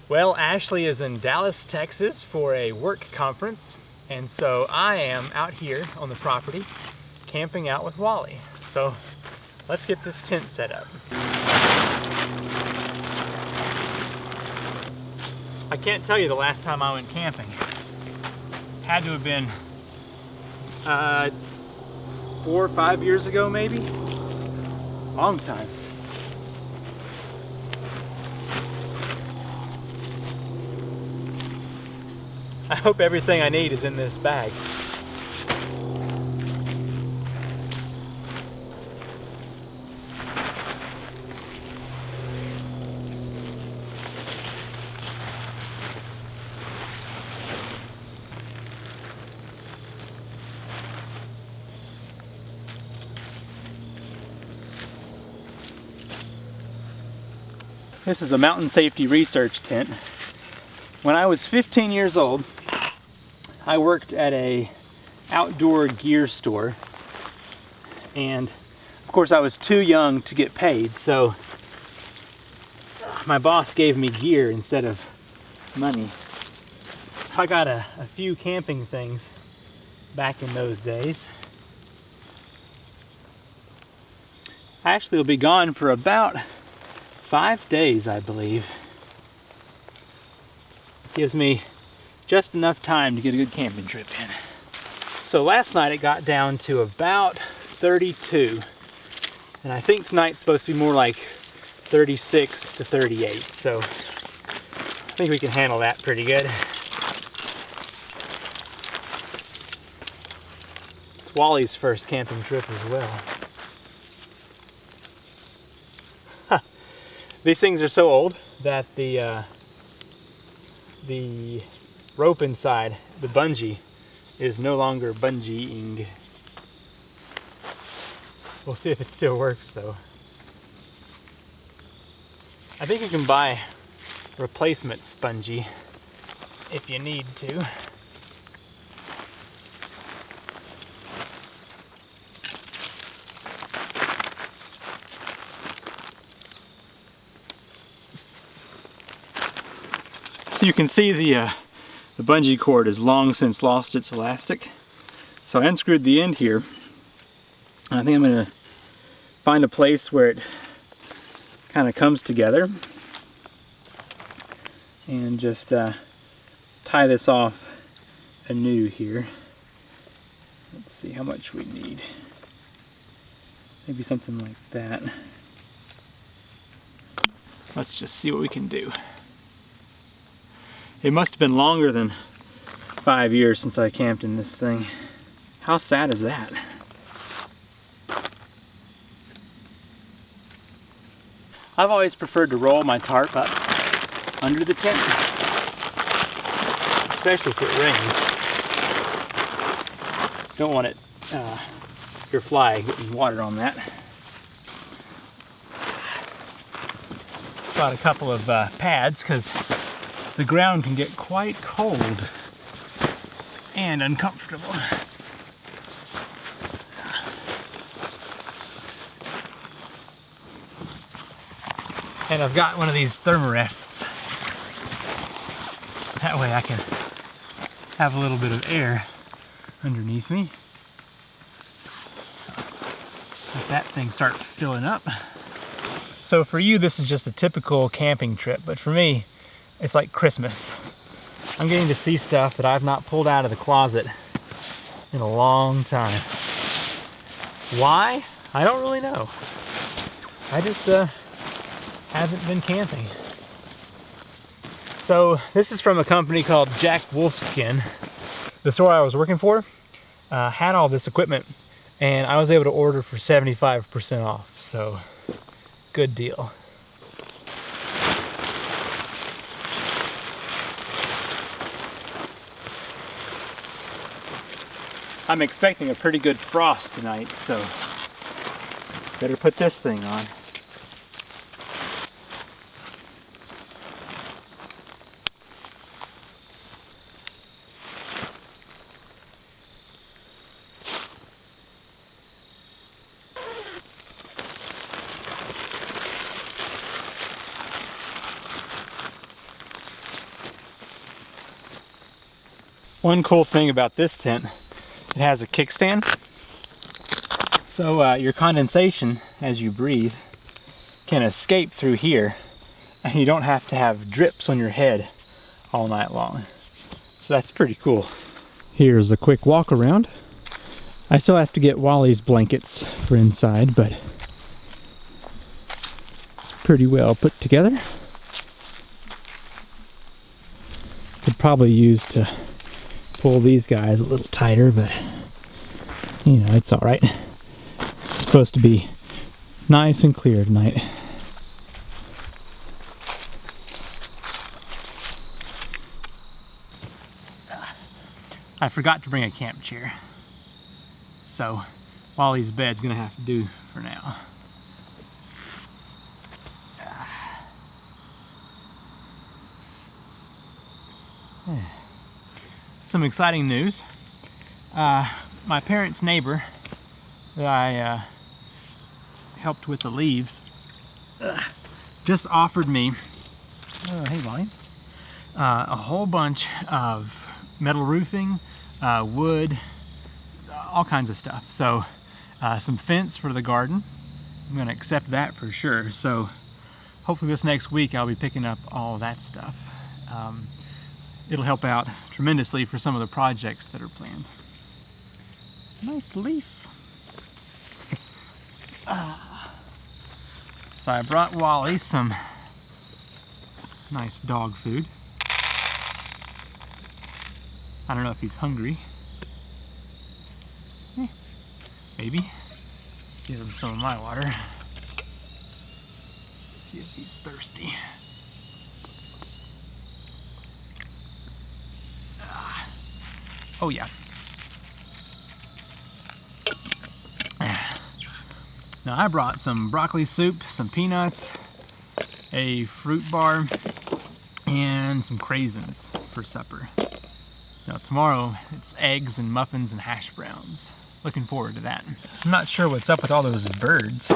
Well, Ashley is in Dallas, Texas for a work conference, and so I am out here on the property camping out with Wally. So let's get this tent set up. I can't tell you the last time I went camping. Had to have been 4 or 5 years ago, maybe. Long time. I hope everything I need is in this bag. This is a mountain safety research tent. When I was 15 years old, I worked at a outdoor gear store, and of course I was too young to get paid, so my boss gave me gear instead of money. So I got a few camping things back in those days. I actually will be gone for about 5 days, I believe. Gives me just enough time to get a good camping trip in. So last night it got down to about 32, and I think tonight's supposed to be more like 36 to 38, so I think we can handle that pretty good. It's Wally's first camping trip as well. These things are so old that the rope inside, the bungee, is no longer bungeeing. We'll see if it still works though. I think you can buy replacement spongy if you need to. So you can see the bungee cord has long since lost its elastic. So I unscrewed the end here. I think I'm going to find a place where it kind of comes together and just tie this off anew here. Let's see how much we need. Maybe something like that. Let's just see what we can do. It must have been longer than 5 years since I camped in this thing. How sad is that? I've always preferred to roll my tarp up under the tent, especially if it rains. Don't want it, your fly getting water on that. Got a couple of pads because the ground can get quite cold and uncomfortable. And I've got one of these thermarests. That way I can have a little bit of air underneath me. Let that thing start filling up. So for you, this is just a typical camping trip, but for me, it's like Christmas. I'm getting to see stuff that I've not pulled out of the closet in a long time. Why? I don't really know. I just haven't been camping. So this is from a company called Jack Wolfskin. The store I was working for had all this equipment, and I was able to order for 75% off. So good deal. I'm expecting a pretty good frost tonight, so better put this thing on. One cool thing about this tent, it has a kickstand. So your condensation, as you breathe, can escape through here, and you don't have to have drips on your head all night long. So that's pretty cool. Here's a quick walk around. I still have to get Wallie's blankets for inside, but it's pretty well put together. Could probably use to pull these guys a little tighter, but you know, it's all right. It's supposed to be nice and clear tonight. I forgot to bring a camp chair, so Wallie's bed's gonna have to do for now. Some exciting news. My parents' neighbor that I helped with the leaves just offered me, hey Wallie, a whole bunch of metal roofing, wood, all kinds of stuff. So some fence for the garden. I'm going to accept that for sure. So hopefully this next week I'll be picking up all of that stuff. It'll help out tremendously for some of the projects that are planned. Nice leaf. So I brought Wallie some nice dog food. I don't know if he's hungry. Maybe. Give him some of my water. See if he's thirsty. Oh yeah. Now I brought some broccoli soup, some peanuts, a fruit bar, and some craisins for supper. Now tomorrow it's eggs and muffins and hash browns. Looking forward to that. I'm not sure what's up with all those birds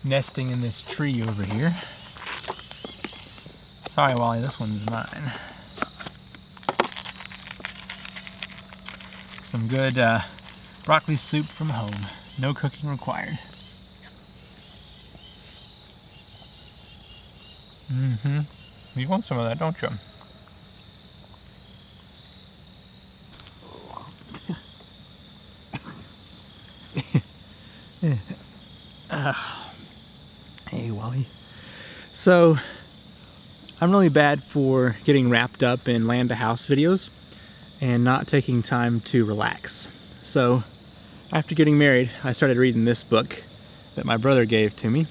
nesting in this tree over here. Sorry Wally, this one's mine. Some good broccoli soup from home. No cooking required. Mm-hmm. You want some of that, don't you? Hey Wally. So I'm really bad for getting wrapped up in land to house videos and not taking time to relax. So after getting married, I started reading this book that my brother gave to me.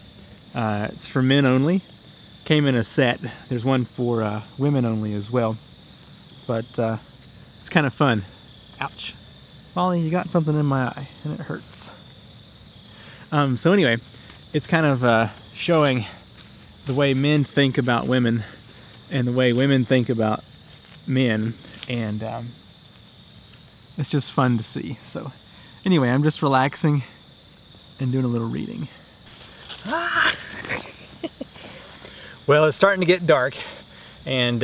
It's for men only. Came in a set. There's one for women only as well. But it's kind of fun. Ouch. Wally, you got something in my eye and it hurts. So anyway, it's kind of showing the way men think about women and the way women think about men, and it's just fun to see. So anyway, I'm just relaxing and doing a little reading. Well, it's starting to get dark and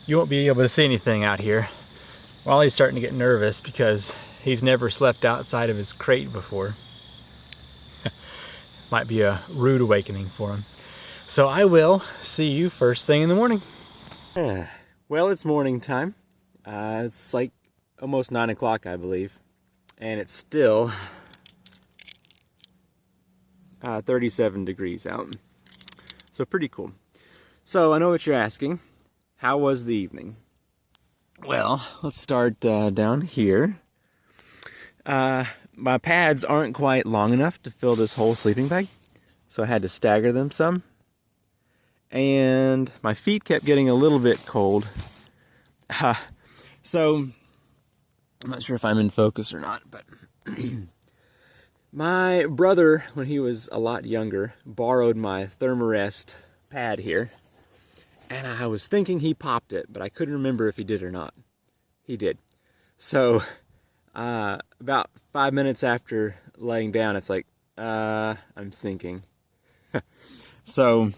you won't be able to see anything out here. Wally's starting to get nervous because he's never slept outside of his crate before. Might be a rude awakening for him. So I will see you first thing in the morning. Well, it's morning time. It's like almost 9 o'clock, I believe. And it's still 37 degrees out. So pretty cool. So I know what you're asking. How was the evening? Well, let's start down here. My pads aren't quite long enough to fill this whole sleeping bag, so I had to stagger them some. And my feet kept getting a little bit cold. So, I'm not sure if I'm in focus or not, but my brother, when he was a lot younger, borrowed my Thermarest pad here. And I was thinking he popped it, but I couldn't remember if he did or not. He did. So, about 5 minutes after laying down, it's like, I'm sinking. So,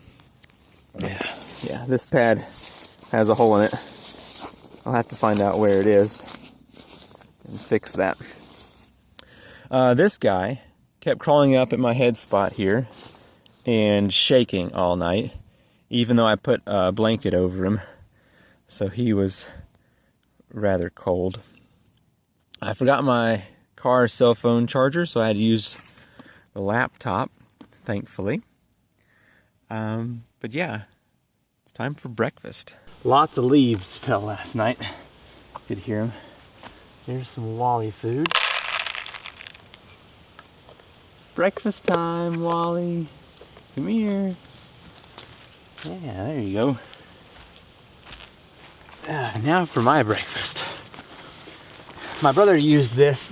yeah, this pad has a hole in it. I'll have to find out where it is and fix that. This guy kept crawling up at my head spot here and shaking all night, even though I put a blanket over him, so he was rather cold. I forgot my car cell phone charger, so I had to use the laptop, thankfully. But yeah, it's time for breakfast. Lots of leaves fell last night. You could hear them. Here's some Wally food. Breakfast time, Wally. Come here. Yeah, there you go. Now for my breakfast. My brother used this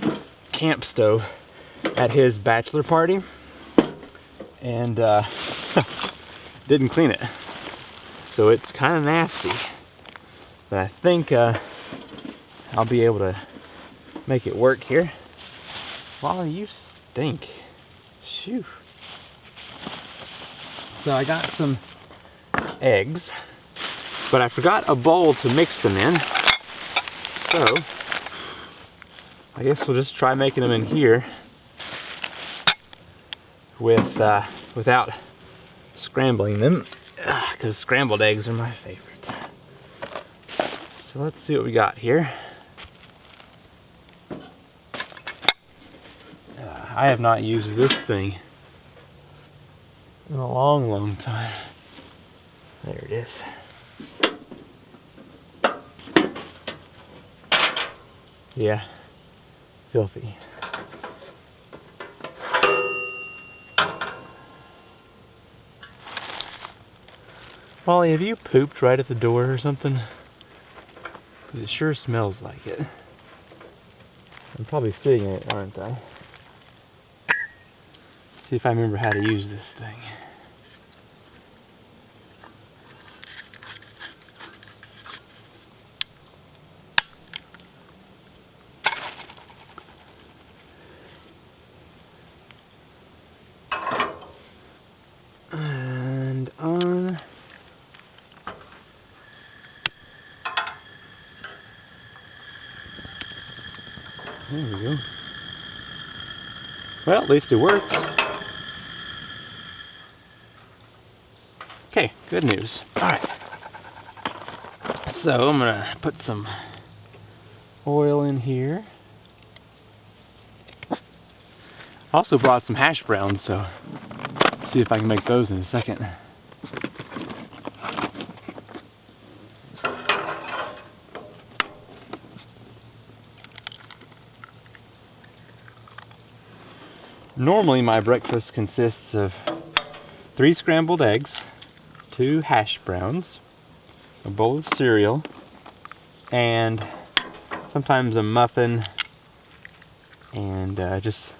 camp stove at his bachelor party and didn't clean it. So it's kind of nasty. But I think I'll be able to make it work here. Wally, you stink. Phew. So I got some eggs, but I forgot a bowl to mix them in. So I guess we'll just try making them in here with without scrambling them, because scrambled eggs are my favorite. So let's see what we got here. I have not used this thing in a long time. There it is. Yeah, filthy. Wally, have you pooped right at the door or something? Because it sure smells like it. I'm probably sitting in it, aren't I? See if I remember how to use this thing. And on. There we go. Well, at least it works. Okay, good news. Alright. So I'm gonna put some oil in here. I also brought some hash browns, so see if I can make those in a second. Normally my breakfast consists of 3 scrambled eggs, 2 hash browns, a bowl of cereal, and sometimes a muffin, and just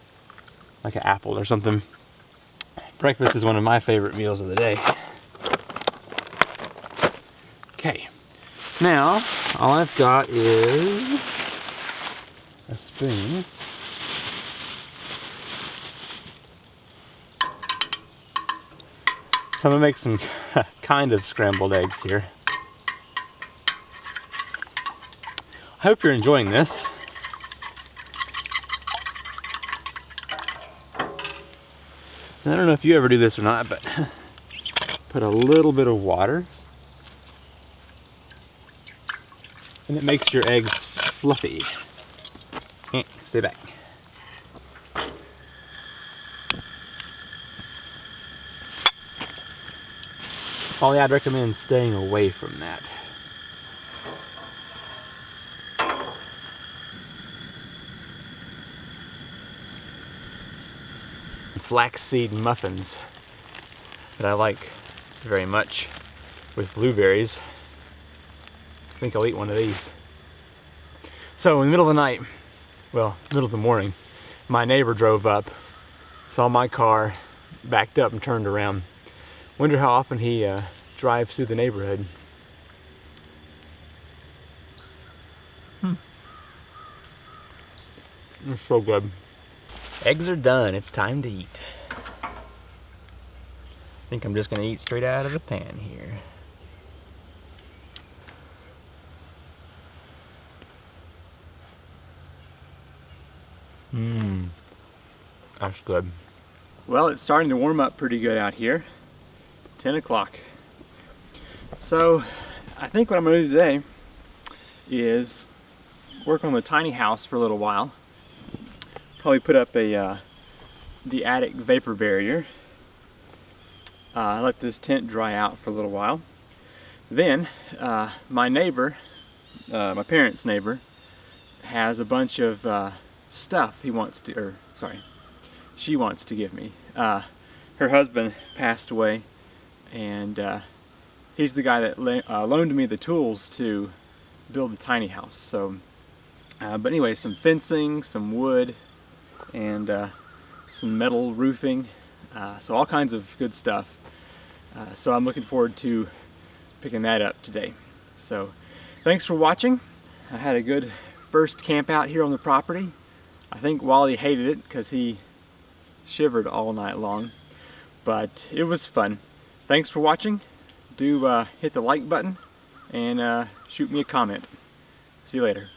like an apple or something. Breakfast is one of my favorite meals of the day. Okay, now all I've got is a spoon. So I'm gonna make some kind of scrambled eggs here. I hope you're enjoying this. And I don't know if you ever do this or not, but put a little bit of water and it makes your eggs fluffy. Stay back. Probably I'd recommend staying away from that. Flaxseed muffins that I like very much with blueberries. I think I'll eat one of these. So in the middle of the night, well, middle of the morning, my neighbor drove up, saw my car, backed up and turned around. Wonder how often he drives through the neighborhood. It's so good. Eggs are done. It's time to eat. I think I'm just gonna eat straight out of the pan here. That's good. Well, it's starting to warm up pretty good out here. 10 o'clock. So I think what I'm going to do today is work on the tiny house for a little while. Probably put up the attic vapor barrier. Let this tent dry out for a little while. Then my neighbor, my parents' neighbor, has a bunch of stuff he wants to, or sorry, she wants to give me. Her husband passed away, and he's the guy that loaned me the tools to build the tiny house. So, but anyway, some fencing, some wood, and some metal roofing, so all kinds of good stuff. So I'm looking forward to picking that up today. So thanks for watching. I had a good first camp out here on the property. I think Wally hated it because he shivered all night long, but it was fun. Thanks for watching. Do hit the like button and shoot me a comment. See you later.